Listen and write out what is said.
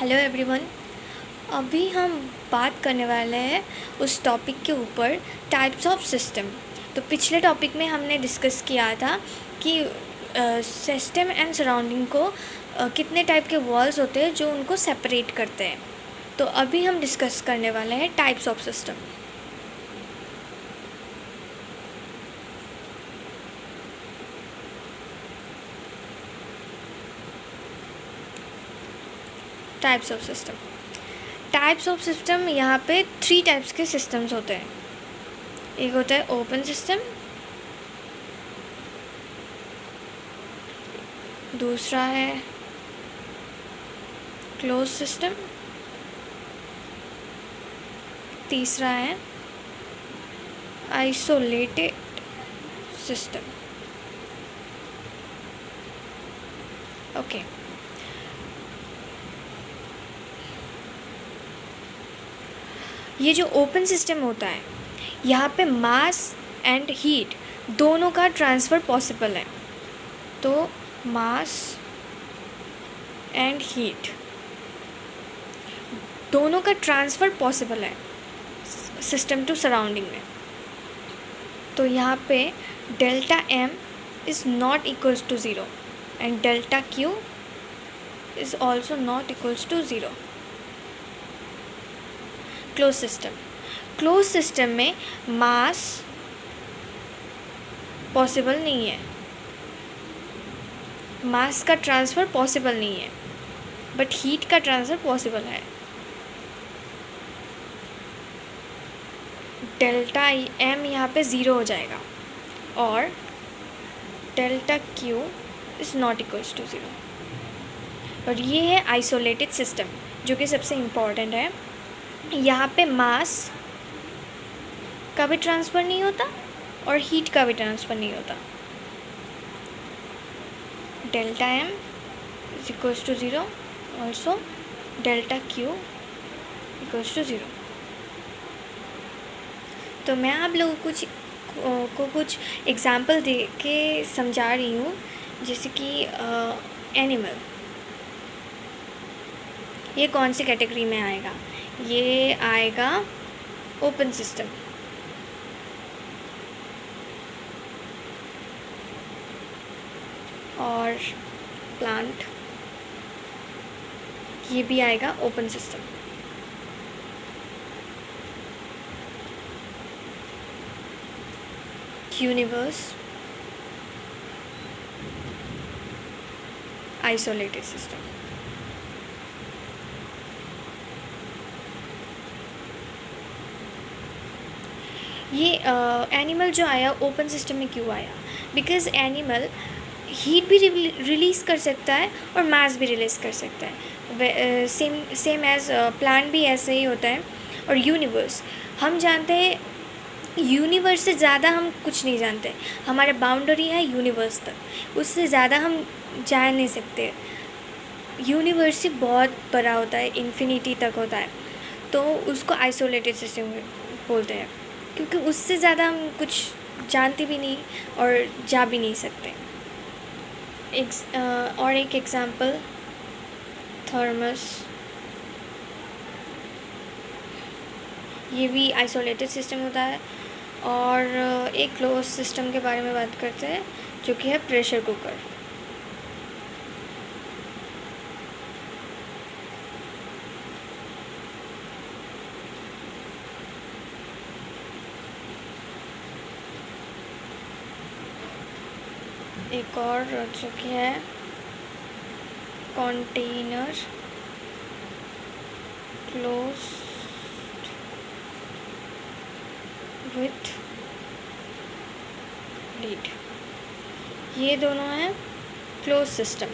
Hello everyone. अभी हम बात करने वाले हैं उस टॉपिक के ऊपर, टाइप्स ऑफ सिस्टम। तो पिछले टॉपिक में हमने डिस्कस किया था कि सिस्टम एंड सराउंडिंग को कितने टाइप के वॉल्स होते हैं जो उनको सेपरेट करते हैं। तो अभी हम डिस्कस करने वाले हैं types of system. Types of system यहाँ पे 3 टाइप्स के सिस्टम्स होते हैं। एक होता है ओपन सिस्टम, दूसरा है क्लोज सिस्टम, तीसरा है आइसोलेटेड सिस्टम। ओके, ये जो ओपन सिस्टम होता है यहाँ पे मास एंड हीट दोनों का ट्रांसफ़र पॉसिबल है। तो मास एंड हीट दोनों का ट्रांसफ़र पॉसिबल है सिस्टम टू सराउंडिंग में। तो यहाँ पे delta M is not equals to zero and delta Q is also not equals to zero. Close system में मास पॉसिबल नहीं है, मास का ट्रांसफ़र पॉसिबल नहीं है, बट हीट का ट्रांसफ़र पॉसिबल है। डेल्टा एम यहाँ पे ज़ीरो हो जाएगा और delta Q is not equals to zero. और ये है आइसोलेटेड सिस्टम, जो कि सबसे इम्पॉर्टेंट है। यहाँ पे मास का भी ट्रांसफ़र नहीं होता और हीट का भी ट्रांसफ़र नहीं होता। Delta M is equals to zero, also delta Q equals to zero. तो मैं आप लोगों को कुछ एग्जाम्पल दे के समझा रही हूँ। जैसे कि एनिमल, ये कौन सी कैटेगरी में आएगा? ये आएगा ओपन सिस्टम। और प्लांट, ये भी आएगा open system. Universe isolated system. ये एनिमल जो आया ओपन सिस्टम में क्यों आया? बिकॉज़ एनिमल हीट भी रिलीज़ कर सकता है और मास भी रिलीज़ कर सकता है। सेम एज प्लांट भी ऐसे ही होता है। और यूनिवर्स, हम जानते हैं यूनिवर्स से ज़्यादा हम कुछ नहीं जानते। हमारा बाउंड्री है यूनिवर्स तक, उससे ज़्यादा हम जा नहीं सकते। यूनिवर्स ही बहुत बड़ा होता है, इन्फिनिटी तक होता है, तो उसको आइसोलेटेड सिस्टम बोलते हैं, क्योंकि उससे ज़्यादा हम कुछ जानते भी नहीं और जा भी नहीं सकते। और एक एग्ज़ाम्पल, थर्मस, ये भी आइसोलेटेड सिस्टम होता है। और एक क्लोज सिस्टम के बारे में बात करते हैं, जो कि है प्रेशर कुकर। एक और जो कि है कंटेनर क्लोज विथ लिड, ये दोनों हैं क्लोज सिस्टम।